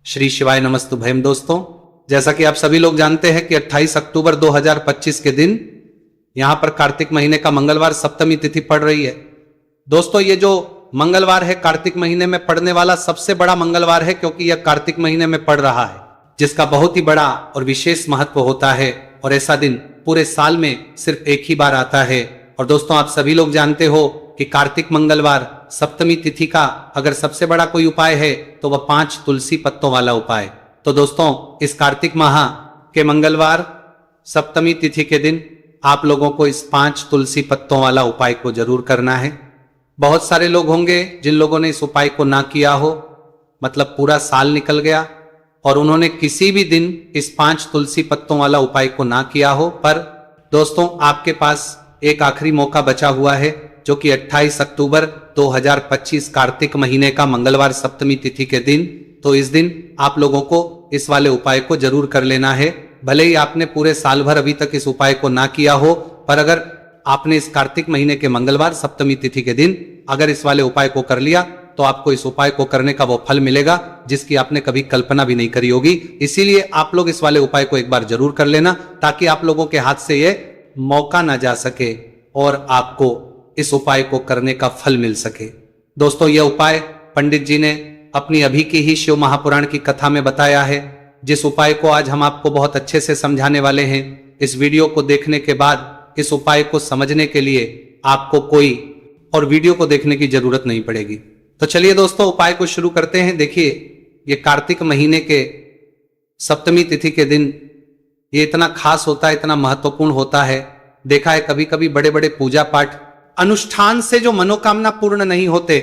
श्री शिवाय नमस्तुभयम। दोस्तों, जैसा कि आप सभी लोग जानते हैं कि 28 अक्टूबर 2025 के दिन यहां पर कार्तिक महीने का मंगलवार सप्तमी तिथि पड़ रही है। दोस्तों, ये जो मंगलवार है कार्तिक महीने में पड़ने वाला सबसे बड़ा मंगलवार है, क्योंकि यह कार्तिक महीने में पड़ रहा है, जिसका बहुत ही बड़ा और विशेष महत्व होता है। और ऐसा दिन पूरे साल में सिर्फ एक ही बार आता है। और दोस्तों, आप सभी लोग जानते हो कि कार्तिक मंगलवार सप्तमी तिथि का अगर सबसे बड़ा कोई उपाय है तो वह 5 तुलसी पत्तों वाला उपाय। तो दोस्तों, इस कार्तिक माह के मंगलवार सप्तमी तिथि के दिन आप लोगों को इस 5 तुलसी पत्तों वाला उपाय को जरूर करना है। बहुत सारे लोग होंगे जिन लोगों ने इस उपाय को ना किया हो, मतलब पूरा साल निकल गया और उन्होंने किसी भी दिन इस 5 तुलसी पत्तों वाला उपाय को ना किया हो। पर दोस्तों, आपके पास एक आखिरी मौका बचा हुआ है, जो कि 28 अक्टूबर 2025 कार्तिक महीने का मंगलवार सप्तमी तिथि के दिन। तो इस दिन आप लोगों को इस वाले उपाय को जरूर कर लेना है। भले ही आपने पूरे साल भर अभी तक इस उपाय को ना किया हो, पर अगर आपने इस कार्तिक महीने के मंगलवार सप्तमी तिथि के दिन अगर इस वाले उपाय को कर लिया तो आपको इस उपाय को करने का वो फल मिलेगा जिसकी आपने कभी कल्पना भी नहीं करी होगी। इसीलिए आप लोग इस वाले उपाय को एक बार जरूर कर लेना, ताकि आप लोगों के हाथ से ये मौका ना जा सके और आपको इस उपाय को करने का फल मिल सके। दोस्तों, यह उपाय पंडित जी ने अपनी अभी की ही शिव महापुराण की कथा में बताया है, जिस उपाय को आज हम आपको बहुत अच्छे से समझाने वाले हैं। इस वीडियो को देखने के बाद इस उपाय को समझने के लिए आपको कोई और वीडियो को देखने की जरूरत नहीं पड़ेगी। तो चलिए दोस्तों, उपाय को शुरू करते हैं। देखिए, ये कार्तिक महीने के सप्तमी तिथि के दिन ये इतना खास होता है, इतना महत्वपूर्ण होता है। देखा है कभी कभी बड़े बड़े पूजा पाठ अनुष्ठान से जो मनोकामना पूर्ण नहीं होते,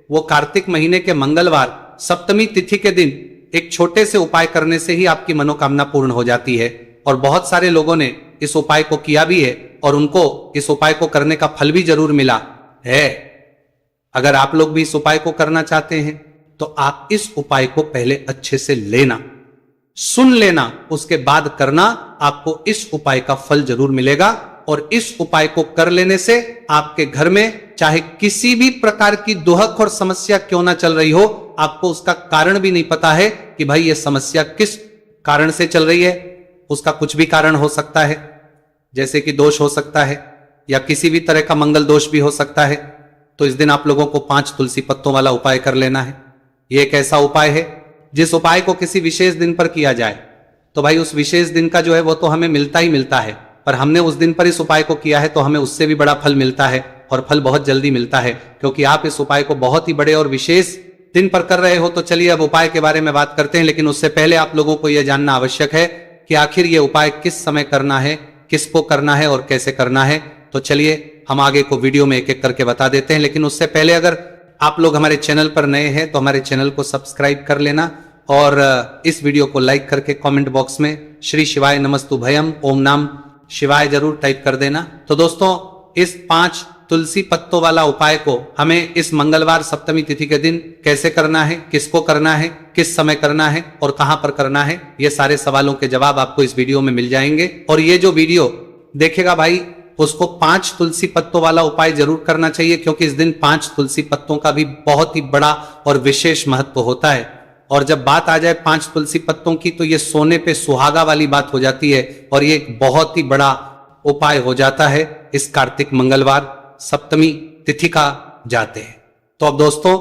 वो कार्तिक महीने के मंगलवार सप्तमी तिथि के दिन एक छोटे से उपाय करने से ही आपकी मनोकामना पूर्ण हो जाती है। और बहुत सारे लोगों ने इस उपाय को किया भी है और उनको इस उपाय को करने का फल भी जरूर मिला है। अगर आप लोग भी इस उपाय को करना चाहते हैं तो आप इस उपाय को पहले अच्छे से लेना, सुन लेना, उसके बाद करना। आपको इस उपाय का फल जरूर मिलेगा। और इस उपाय को कर लेने से आपके घर में चाहे किसी भी प्रकार की दुहक और समस्या क्यों ना चल रही हो, आपको उसका कारण भी नहीं पता है कि भाई ये समस्या किस कारण से चल रही है। उसका कुछ भी कारण हो सकता है, जैसे कि दोष हो सकता है या किसी भी तरह का मंगल दोष भी हो सकता है। तो इस दिन आप लोगों को 5 तुलसी पत्तों वाला उपाय कर लेना है। यह एक ऐसा उपाय है जिस उपाय को किसी विशेष दिन पर किया जाए तो भाई उस विशेष दिन का जो है वो तो हमें मिलता ही मिलता है, पर हमने उस दिन पर इस उपाय को किया है तो हमें उससे भी बड़ा फल मिलता है, और फल बहुत जल्दी मिलता है, क्योंकि आप इस उपाय को बहुत ही बड़े और विशेष दिन पर कर रहे हो। तो चलिए अब उपाय के बारे में बात करते हैं, लेकिन उससे पहले आप लोगों को यह जानना आवश्यक है कि आखिर यह उपाय किस समय करना है, किसको करना है और कैसे करना है। तो चलिए हम आगे को वीडियो में एक एक करके बता देते हैं। लेकिन उससे पहले अगर आप लोग हमारे चैनल पर नए हैं तो हमारे चैनल को सब्सक्राइब कर लेना और इस वीडियो को लाइक करके कमेंट बॉक्स में श्री शिवाय नमस्तुभयम ओम नाम शिवाय जरूर टाइप कर देना। तो दोस्तों, इस 5 तुलसी पत्तों वाला उपाय को हमें इस मंगलवार सप्तमी तिथि के दिन कैसे करना है, किसको करना है, किस समय करना है और कहां पर करना है, ये सारे सवालों के जवाब आपको इस वीडियो में मिल जाएंगे। और ये जो वीडियो देखेगा भाई, उसको 5 तुलसी पत्तों वाला उपाय जरूर करना चाहिए, क्योंकि इस दिन 5 तुलसी पत्तों का भी बहुत ही बड़ा और विशेष महत्व होता है। और जब बात आ जाए 5 तुलसी पत्तों की तो ये सोने पे सुहागा वाली बात हो जाती है और ये एक बहुत ही बड़ा उपाय हो जाता है इस कार्तिक मंगलवार सप्तमी तिथि का जाते हैं। तो अब दोस्तों,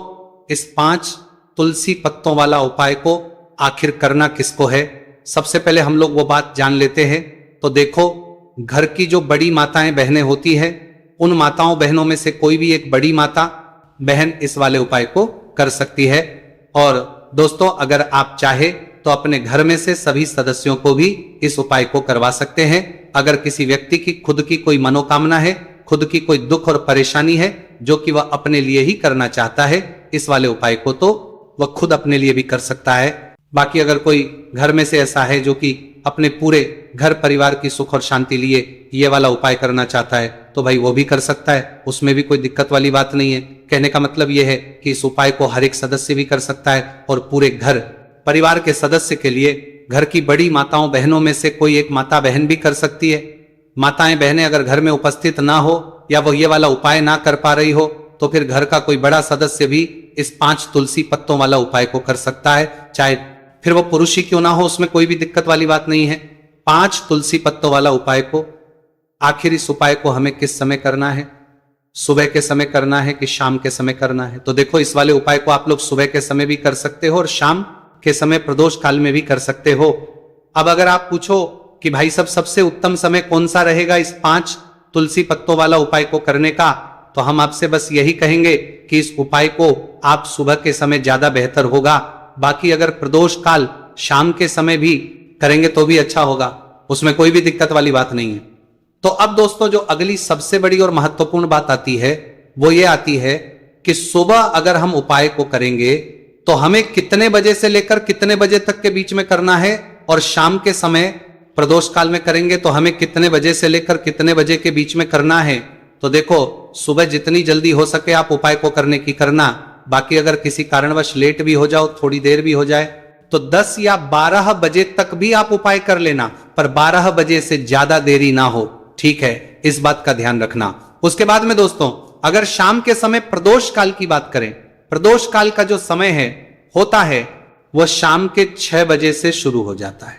इस 5 तुलसी पत्तों वाला उपाय को आखिर करना किसको है, सबसे पहले हम लोग वो बात जान लेते हैं। तो देखो, घर की जो बड़ी माताएं बहनें होती हैं, उन माताओं बहनों में से कोई भी एक बड़ी माता बहन इस वाले उपाय को कर सकती है। और दोस्तों, अगर आप चाहे तो अपने घर में से सभी सदस्यों को भी इस उपाय को करवा सकते हैं। अगर किसी व्यक्ति की खुद की कोई मनोकामना है, खुद की कोई दुख और परेशानी है जो कि वह अपने लिए ही करना चाहता है इस वाले उपाय को, तो वह खुद अपने लिए भी कर सकता है। बाकी अगर कोई घर में से ऐसा है जो कि अपने पूरे घर परिवार की सुख और शांति लिए ये वाला उपाय करना चाहता है तो भाई वो भी कर सकता है, उसमें भी कोई दिक्कत वाली बात नहीं है। कहने का मतलब यह है कि इस उपाय को हर एक सदस्य भी कर सकता है और पूरे घर परिवार के सदस्य के लिए घर की बड़ी माताओं बहनों में से कोई एक माता बहन भी कर सकती है। माताएं बहनें अगर घर में उपस्थित ना हो या वो ये वाला उपाय ना कर पा रही हो तो फिर घर का कोई बड़ा सदस्य भी इस 5 तुलसी पत्तों वाला उपाय को कर सकता है, चाहे फिर वो पुरुष ही क्यों ना हो, उसमें कोई भी दिक्कत वाली बात नहीं है। 5 तुलसी पत्तों वाला उपाय को, आखिर इस उपाय को हमें किस समय करना है? सुबह के समय करना है कि शाम के समय करना है? तो देखो, इस वाले उपाय को आप लोग सुबह के समय भी कर सकते हो और शाम के समय प्रदोष काल में भी कर सकते हो। अब अगर आप पूछो कि भाई सब सबसे उत्तम समय कौन सा रहेगा इस 5 तुलसी पत्तों वाला उपाय को करने का, तो हम आपसे बस यही कहेंगे कि इस उपाय को आप सुबह के समय ज्यादा बेहतर होगा। बाकी अगर प्रदोष काल शाम के समय भी करेंगे तो भी अच्छा होगा, उसमें कोई भी दिक्कत वाली बात नहीं है। तो अब दोस्तों, जो अगली सबसे बड़ी और महत्वपूर्ण बात आती है वो ये आती है कि सुबह अगर हम उपाय को करेंगे तो हमें कितने बजे से लेकर कितने बजे तक के बीच में करना है, और शाम के समय प्रदोष काल में करेंगे तो हमें कितने बजे से लेकर कितने बजे के बीच में करना है। तो देखो, सुबह जितनी जल्दी हो सके आप उपाय को करने की करना। बाकी अगर किसी कारणवश लेट भी हो जाओ, थोड़ी देर भी हो जाए, तो 10 या 12 बजे तक भी आप उपाय कर लेना, पर 12 बजे से ज्यादा देरी ना हो, ठीक है? इस बात का ध्यान रखना। उसके बाद में दोस्तों, अगर शाम के समय प्रदोष काल की बात करें, प्रदोष काल का जो समय है होता है वह शाम के 6 बजे से शुरू हो जाता है।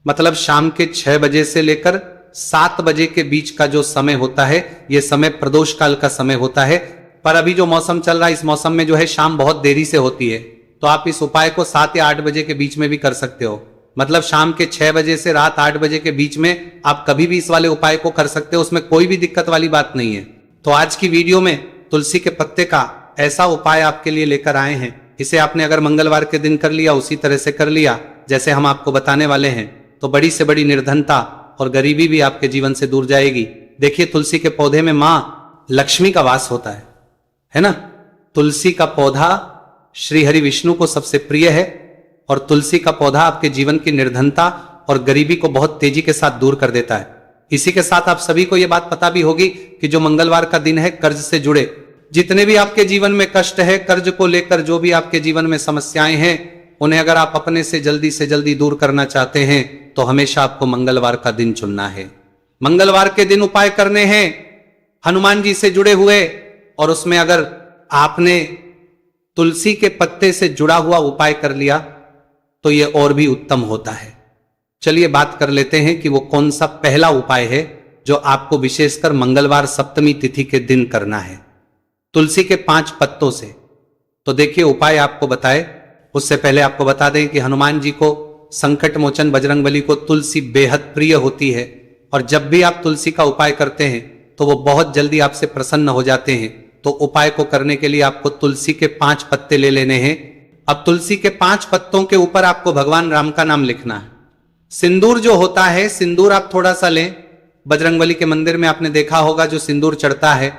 मतलब शाम के 6 बजे से लेकर 7 बजे के बीच का जो समय होता है, यह समय प्रदोष काल का समय होता है। पर अभी जो मौसम चल रहा है, इस मौसम में जो है शाम बहुत देरी से होती है, तो आप इस उपाय को 7 या 8 बजे के बीच में भी कर सकते हो। मतलब शाम के 6 बजे से रात 8 बजे के बीच में आप कभी भी इस वाले उपाय को कर सकते हो, उसमें कोई भी दिक्कत वाली बात नहीं है। तो आज की वीडियो में तुलसी के पत्ते का ऐसा उपाय आपके लिए लेकर आए हैं। इसे आपने अगर मंगलवार के दिन कर लिया, उसी तरह से कर लिया जैसे हम आपको बताने वाले हैं, तो बड़ी से बड़ी निर्धनता और गरीबी भी आपके जीवन से दूर जाएगी। देखिए, तुलसी के पौधे में मां लक्ष्मी का वास होता है ना? तुलसी का पौधा श्री हरि विष्णु को सबसे प्रिय है, और तुलसी का पौधा आपके जीवन की निर्धनता और गरीबी को बहुत तेजी के साथ दूर कर देता है। इसी के साथ आप सभी को यह बात पता भी होगी कि जो मंगलवार का दिन है, कर्ज से जुड़े जितने भी आपके जीवन में कष्ट है, कर्ज को लेकर जो भी आपके जीवन में समस्याएं हैं, उन्हें अगर आप अपने से जल्दी दूर करना चाहते हैं तो हमेशा आपको मंगलवार का दिन चुनना है। मंगलवार के दिन उपाय करने हैं हनुमान जी से जुड़े हुए, और उसमें अगर आपने तुलसी के पत्ते से जुड़ा हुआ उपाय कर लिया तो यह और भी उत्तम होता है। चलिए बात कर लेते हैं कि वो कौन सा पहला उपाय है जो आपको विशेषकर मंगलवार सप्तमी तिथि के दिन करना है तुलसी के 5 पत्तों से। तो देखिए, उपाय आपको बताए उससे पहले आपको बता दें कि हनुमान जी को, संकट मोचन बजरंगबली को तुलसी बेहद प्रिय होती है, और जब भी आप तुलसी का उपाय करते हैं तो वो बहुत जल्दी आपसे प्रसन्न हो जाते हैं। तो उपाय को करने के लिए आपको तुलसी के 5 पत्ते ले लेने हैं। अब तुलसी के 5 पत्तों के ऊपर आपको भगवान राम का नाम लिखना है। सिंदूर जो होता है, सिंदूर आप थोड़ा सा लें। बजरंगबली के मंदिर में आपने देखा होगा जो सिंदूर चढ़ता है,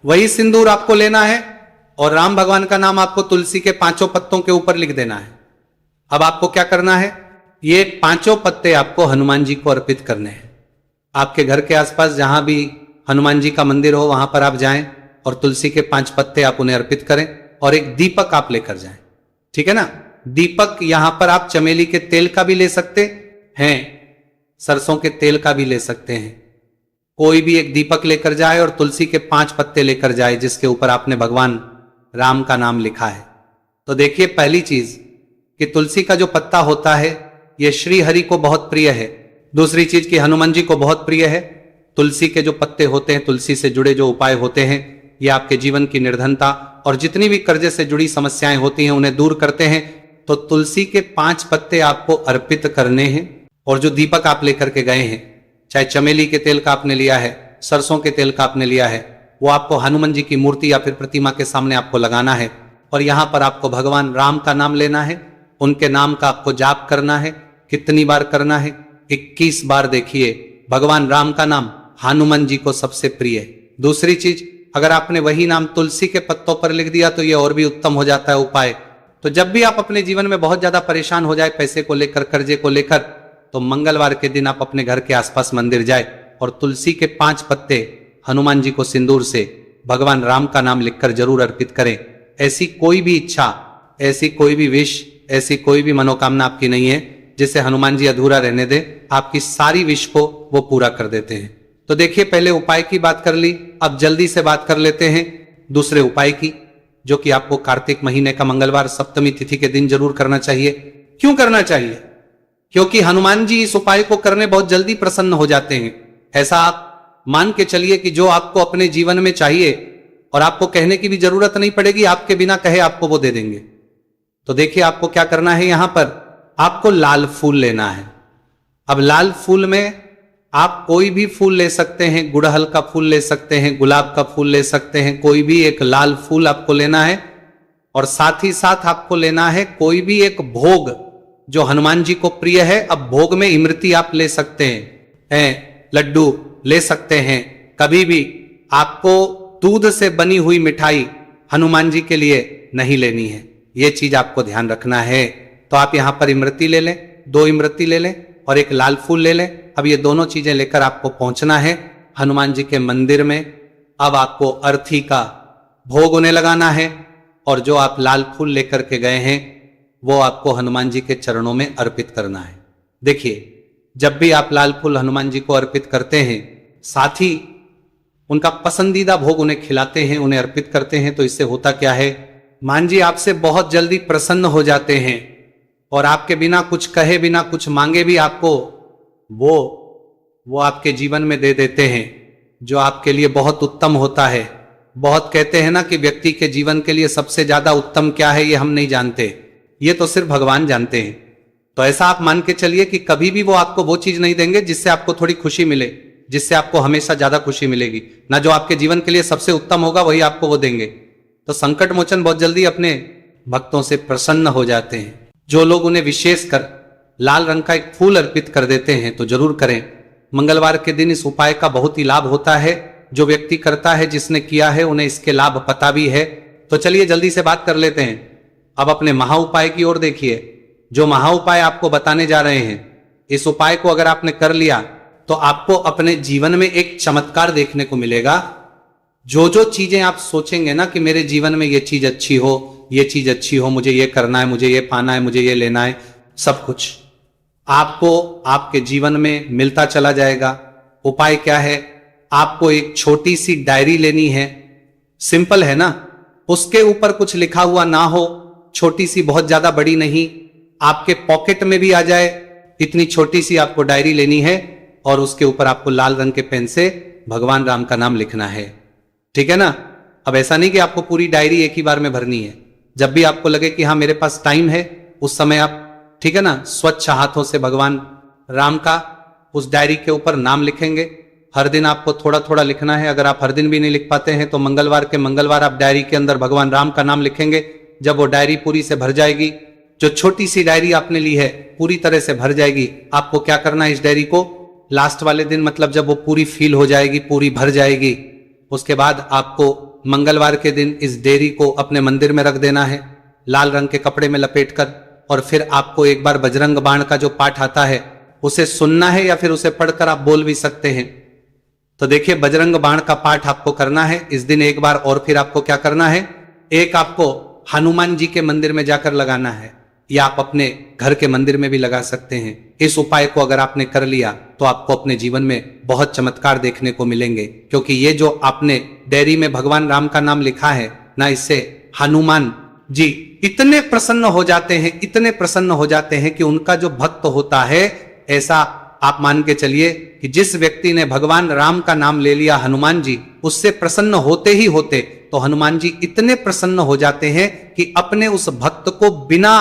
वही सिंदूर आपको लेना है, और राम भगवान का नाम आपको तुलसी के 5 पत्तों के ऊपर लिख देना है। अब आपको क्या करना है, ये 5 पत्ते आपको हनुमान जी को अर्पित करने हैं। आपके घर के आसपास जहां भी हनुमान जी का मंदिर हो वहां पर आप जाएं और तुलसी के 5 पत्ते आप उन्हें अर्पित करें, और एक दीपक आप लेकर जाएं, ठीक है ना? दीपक यहां पर आप चमेली के तेल का भी ले सकते हैं, सरसों के तेल का भी ले सकते हैं। कोई भी एक दीपक लेकर जाए और तुलसी के 5 पत्ते लेकर जाए जिसके ऊपर आपने भगवान राम का नाम लिखा है। तो देखिए, पहली चीज कि तुलसी का जो पत्ता होता है यह श्री हरि को बहुत प्रिय है। दूसरी चीज कि हनुमान जी को बहुत प्रिय है। तुलसी के जो पत्ते होते हैं, तुलसी से जुड़े जो उपाय होते हैं, ये आपके जीवन की निर्धनता और जितनी भी कर्जे से जुड़ी समस्याएं होती हैं उन्हें दूर करते हैं। तो तुलसी के 5 पत्ते आपको अर्पित करने हैं, और जो दीपक आप लेकर के गए हैं, चाहे चमेली के तेल का आपने लिया है, सरसों के तेल का आपने लिया है, वो आपको हनुमान जी की मूर्ति या फिर प्रतिमा के सामने आपको लगाना है, और यहां पर आपको भगवान राम का नाम लेना है। उनके नाम का आपको जाप करना है। कितनी बार करना है? 21 बार। देखिए, भगवान राम का नाम हनुमान जी को सबसे प्रिय है। दूसरी चीज, अगर आपने वही नाम तुलसी के पत्तों पर लिख दिया तो यह और भी उत्तम हो जाता है उपाय। तो जब भी आप अपने जीवन में बहुत ज्यादा परेशान हो जाए, पैसे को लेकर, कर्जे को लेकर, तो मंगलवार के दिन आप अपने घर के आसपास मंदिर जाए और तुलसी के 5 पत्ते हनुमान जी को सिंदूर से भगवान राम का नाम लिखकर जरूर अर्पित करें। ऐसी कोई भी इच्छा, ऐसी कोई भी विश, ऐसी कोई भी मनोकामना आपकी नहीं है जिसे हनुमान जी अधूरा रहने दे। आपकी सारी विश को वो पूरा कर देते हैं। तो देखिए, पहले उपाय की बात कर ली, अब जल्दी से बात कर लेते हैं दूसरे उपाय की, जो कि आपको कार्तिक महीने का मंगलवार सप्तमी तिथि के दिन जरूर करना चाहिए। क्यों करना चाहिए? क्योंकि हनुमान जी इस उपाय को करने बहुत जल्दी प्रसन्न हो जाते हैं। ऐसा आप मान के चलिए कि जो आपको अपने जीवन में चाहिए और आपको कहने की भी जरूरत नहीं पड़ेगी, आपके बिना कहे आपको वो दे देंगे। तो देखिए आपको क्या करना है, यहां पर आपको लाल फूल लेना है। अब लाल फूल में आप कोई भी फूल ले सकते हैं, गुड़हल का फूल ले सकते हैं, गुलाब का फूल ले सकते हैं, कोई भी एक लाल फूल आपको लेना है। और साथ ही साथ आपको लेना है कोई भी एक भोग जो हनुमान जी को प्रिय है। अब भोग में इमरती आप ले सकते हैं, लड्डू ले सकते हैं। कभी भी आपको दूध से बनी हुई मिठाई हनुमान जी के लिए नहीं लेनी है, यह चीज आपको ध्यान रखना है। तो आप यहां पर इमरती ले लें, 2 इमरती ले लें और एक लाल फूल ले लें। अब ये दोनों चीजें लेकर आपको पहुंचना है हनुमान जी के मंदिर में। अब आपको अर्थी का भोग उन्हें लगाना है और जो आप लाल फूल लेकर के गए हैं वो आपको हनुमान जी के चरणों में अर्पित करना है। देखिए जब भी आप लाल फूल हनुमान जी को अर्पित करते हैं, साथ ही उनका पसंदीदा भोग उन्हें खिलाते हैं, उन्हें अर्पित करते हैं, तो इससे होता क्या है, हनुमान जी आपसे बहुत जल्दी प्रसन्न हो जाते हैं और आपके बिना कुछ कहे, बिना कुछ मांगे भी आपको वो आपके जीवन में दे देते हैं, जो आपके लिए बहुत उत्तम होता है। बहुत कहते हैं ना कि व्यक्ति के जीवन के लिए सबसे ज्यादा उत्तम क्या है ये हम नहीं जानते, ये तो सिर्फ भगवान जानते हैं। तो ऐसा आप मान के चलिए कि कभी भी वो आपको वो चीज नहीं देंगे जिससे आपको थोड़ी खुशी मिले, जिससे आपको हमेशा ज्यादा खुशी मिलेगी ना। जो आपके जीवन के लिए सबसे उत्तम होगा वही आपको वो देंगे। तो संकट मोचन बहुत जल्दी अपने भक्तों से प्रसन्न हो जाते हैं। जो लोग उन्हें विशेषकर लाल रंग का एक फूल अर्पित कर देते हैं तो जरूर करें। मंगलवार के दिन इस उपाय का बहुत ही लाभ होता है। जो व्यक्ति करता है, जिसने किया है, उन्हें इसके लाभ पता भी है। तो चलिए जल्दी से बात कर लेते हैं। अब अपने महा उपाय की ओर देखिए। जो महा उपाय आपको बताने जा रहे हैं, इस उपाय को अगर आपने कर लिया तो आपको अपने जीवन में एक चमत्कार देखने को मिलेगा। जो जो चीजें आप सोचेंगे ना कि मेरे जीवन में ये चीज अच्छी हो, ये चीज अच्छी हो, मुझे ये करना है, मुझे ये पाना है, मुझे ये लेना है, सब कुछ आपको आपके जीवन में मिलता चला जाएगा। उपाय क्या है, आपको एक छोटी सी डायरी लेनी है। सिंपल है ना, उसके ऊपर कुछ लिखा हुआ ना हो, छोटी सी, बहुत ज्यादा बड़ी नहीं, आपके पॉकेट में भी आ जाए, इतनी छोटी सी आपको डायरी लेनी है और उसके ऊपर आपको लाल रंग के पेन से भगवान राम का नाम लिखना है। ठीक है ना। अब ऐसा नहीं कि आपको पूरी डायरी एक ही बार में भरनी है। जब भी आपको लगे कि हाँ मेरे पास टाइम है, उस समय आप, ठीक है ना, स्वच्छ हाथों से भगवान राम का उस डायरी के ऊपर नाम लिखेंगे। हर दिन आपको थोड़ा थोड़ा लिखना है। अगर आप हर दिन भी नहीं लिख पाते हैं तो मंगलवार के मंगलवार आप डायरी के अंदर भगवान राम का नाम लिखेंगे। जब वो डायरी पूरी से भर जाएगी, जो छोटी सी डायरी आपने ली है पूरी तरह से भर जाएगी, आपको क्या करना है, इस डायरी को लास्ट वाले दिन, मतलब जब वो पूरी फील हो जाएगी, पूरी भर जाएगी, उसके बाद आपको मंगलवार के दिन इस डायरी को अपने मंदिर में रख देना है, लाल रंग के कपड़े में लपेटकर। और फिर आपको एक बार बजरंग बाण का जो पाठ आता है उसे सुनना है या फिर उसे पढ़कर आप बोल भी सकते हैं। तो देखिए बजरंग बाण का पाठ आपको करना है इस दिन एक बार। और फिर आपको क्या करना है, एक आपको हनुमान जी के मंदिर में जाकर लगाना है, या आप अपने घर के मंदिर में भी लगा सकते हैं। इस उपाय को अगर आपने कर लिया तो आपको अपने जीवन में बहुत चमत्कार देखने को मिलेंगे, क्योंकि ये जो आपने डायरी में भगवान राम का नाम लिखा है ना, इससे हनुमान जी इतने प्रसन्न हो जाते हैं, इतने प्रसन्न हो जाते हैं कि उनका जो भक्त होता है, ऐसा आप मान के चलिए कि जिस व्यक्ति ने भगवान राम का नाम ले लिया हनुमान जी, उससे प्रसन्न होते ही होते तो हनुमान जी इतने प्रसन्न हो जाते हैं कि अपने उस भक्त को बिना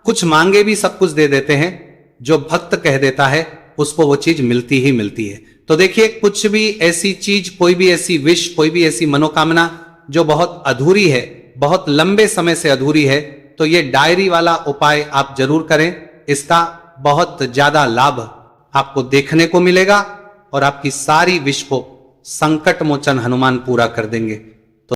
कुछ मांगे भी सब कुछ दे देते हैं। जो भक्त कह देता है उसको वो चीज मिलती ही मिलती है। तो देखिए कुछ भी ऐसी चीज, कोई भी ऐसी विश, कोई भी ऐसी मनोकामना जो बहुत अधूरी है, बहुत लंबे समय से अधूरी है, तो ये डायरी वाला उपाय आप जरूर करें। इसका बहुत ज्यादा लाभ आपको देखने को मिलेगा और आपकी सारी विश को संकट मोचन हनुमान पूरा कर देंगे।